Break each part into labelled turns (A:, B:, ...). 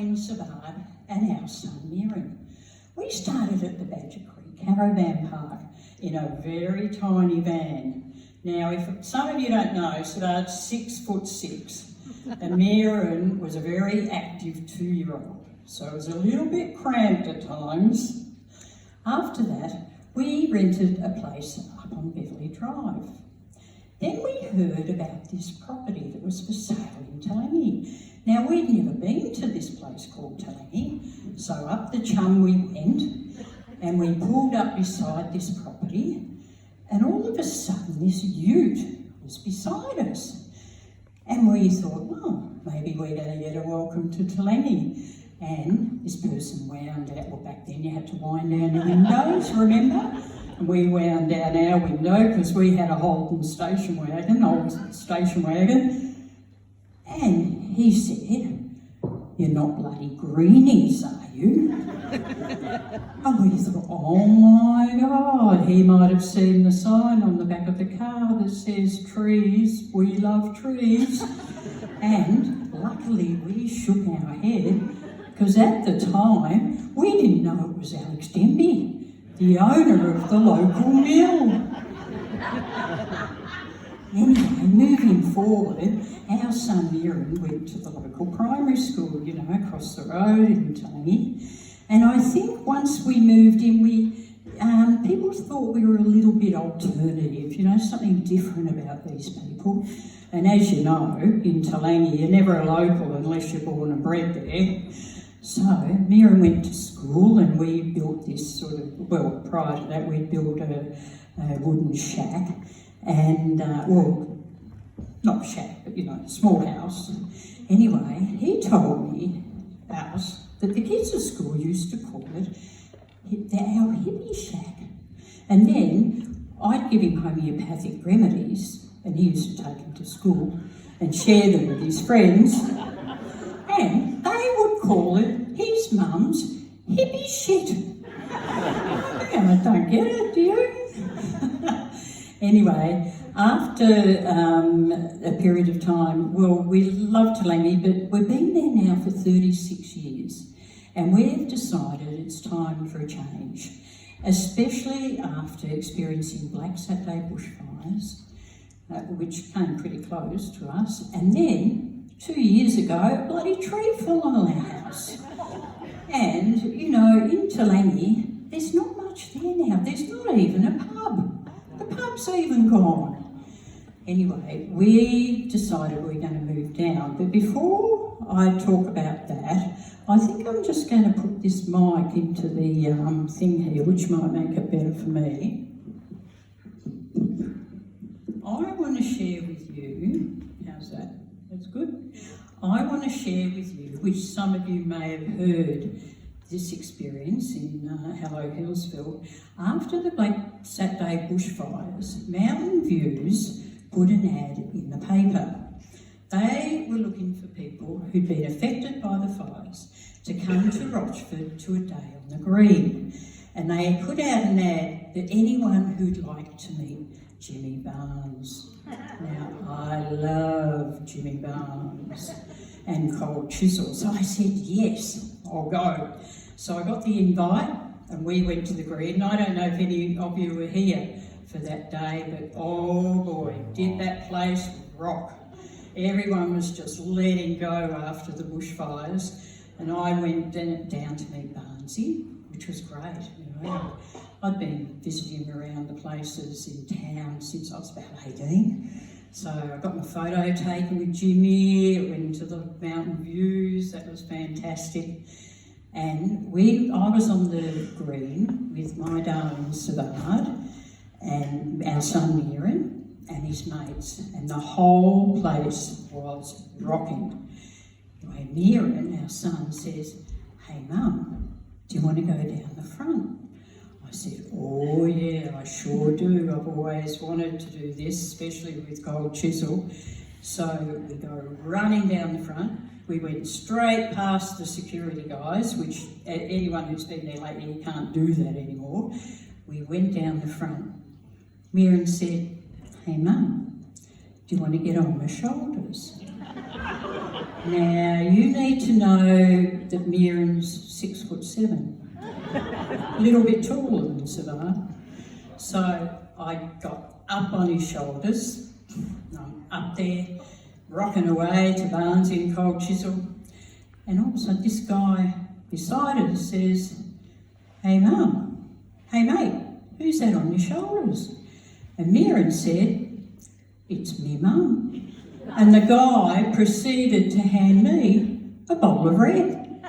A: Darlene Savard and our son Mirren. We started at the Badger Creek Caravan Park in a very tiny van. Now, if some of you don't know, Savard's 6'6", and Mirren was a very active 2-year-old, so it was a little bit cramped at times. After that, we rented a place up on Beverley Drive. Then we heard about this property that was for sale in Talangi. Now, we'd never been to this place called Talangi, so up the Chum we went, and we pulled up beside this property, and all of a sudden this ute was beside us. And we thought, well, maybe we're going to get a welcome to Talangi. And this person wound out, well, back then you had to wind down the windows, remember? And we wound down our window because we had a Holden station wagon, old station wagon. And he said, "You're not bloody greenies, are you?" And we thought, oh my God, he might have seen the sign on the back of the car that says, "Trees, we love trees." And luckily we shook our head, because at the time we didn't know it was Alex Denby, the owner of the local mill. Anyway, moving forward, our son Mirren went to the local primary school, you know, across the road in Talangi. And I think once we moved in, people thought we were a little bit alternative, you know, something different about these people. And as you know, in Talangi, you're never a local unless you're born and bred there. So Mirren went to school, and we built this sort of, well, prior to that we'd built a wooden shack, and, well, not shack, but, you know, small house. Anyway, he told me, us, that the kids at school used to call it our hippie shack. And then I'd give him homeopathic remedies, and he used to take them to school and share them with his friends. And they would call it his mum's hippie shit. I don't get it, do you? Anyway, after a period of time, well, we love Talangi, but we've been there now for 36 years. And we've decided it's time for a change, especially after experiencing Black Saturday bushfires, which came pretty close to us. And then, 2 years ago, a bloody tree fell on our house. And, you know, in Talangi, there's not much there now. There's not even a pub. The pub's even gone. Anyway, we decided we're going to move down. But before I talk about that, I think I'm just going to put this mic into the thing here, which might make it better for me. I want to share with you, how's that? That's good. I want to share with you, which some of you may have heard this experience in Hello Healesville. After the Black Saturday bushfires, Mountain Views put an ad in the paper. They were looking for people who'd been affected by the fires to come to Rochford to a day on the green. And they put out an ad that anyone who'd like to meet Jimmy Barnes. Now, I love Jimmy Barnes and Cold Chisel, so I said, yes, I'll go. So I got the invite, and we went to the green. I don't know if any of you were here for that day, but oh boy, did that place rock. Everyone was just letting go after the bushfires, and I went down to meet Barnesy, which was great. You know, I'd been visiting around the places in town since I was about 18. So I got my photo taken with Jimmy, I went to the mountain views, that was fantastic. And I was on the green with my darling Savard and our son Mirren and his mates, and the whole place was rocking. Anyway, Mirren, our son, says, "Hey Mum, do you want to go down the front?" I said, "Oh yeah, I sure do. I've always wanted to do this, especially with Cold Chisel." So we go running down the front. We went straight past the security guys, which anyone who's been there lately, you can't do that anymore. We went down the front. Mirren said, "Hey Mum, do you want to get on my shoulders?" Now, you need to know that Mieren's 6'7", a little bit taller than Savannah. So I got up on his shoulders, I'm up there, rocking away to Barnsley and Cold Chisel, and all of a sudden this guy beside us says, "Hey Mum, hey mate, who's that on your shoulders?" And Mieren said, "It's me Mum." And the guy proceeded to hand me a bowl of red.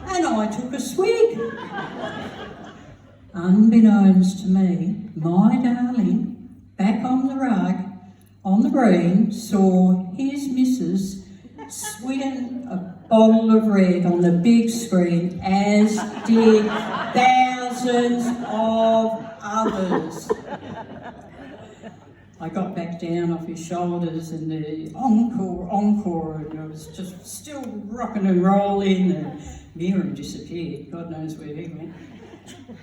A: And I took a swig. Unbeknownst to me, my darling, back on the rug, on the green, saw his missus swigging a bottle of red on the big screen, as did thousands of others. I got back down off his shoulders and the encore, and I was just still rocking and rolling, and Mieren disappeared. God knows where he went.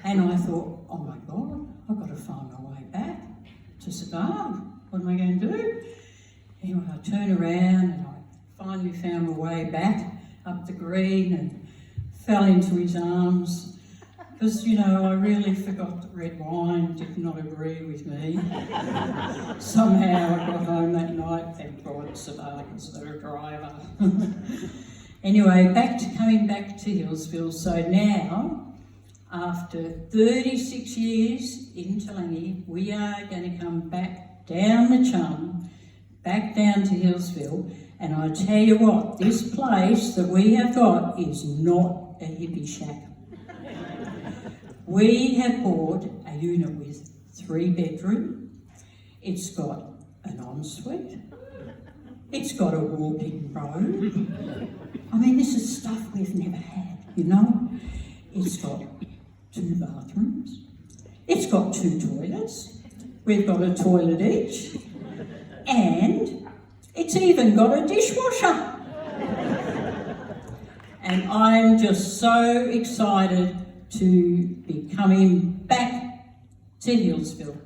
A: And I thought, oh my God, I've got to find my way back to Savannah. What am I going to do? Anyway, I turned around and I finally found my way back up the green and fell into his arms. Because, you know, I really forgot that red wine did not agree with me. Somehow I got home that night, thank God Savannah's the driver. Anyway, coming back to Healesville. So now, after 36 years in Talangi, we are going to come back down the Chum, back down to Healesville, and I tell you what, this place that we have got is not a hippie shack. We have bought a unit with 3 bedrooms. It's got an ensuite. It's got a walk-in robe. I mean, this is stuff we've never had, you know. It's got 2 bathrooms. It's got 2 toilets. We've got a toilet each. And it's even got a dishwasher. And I'm just so excited to be coming back to Healesville.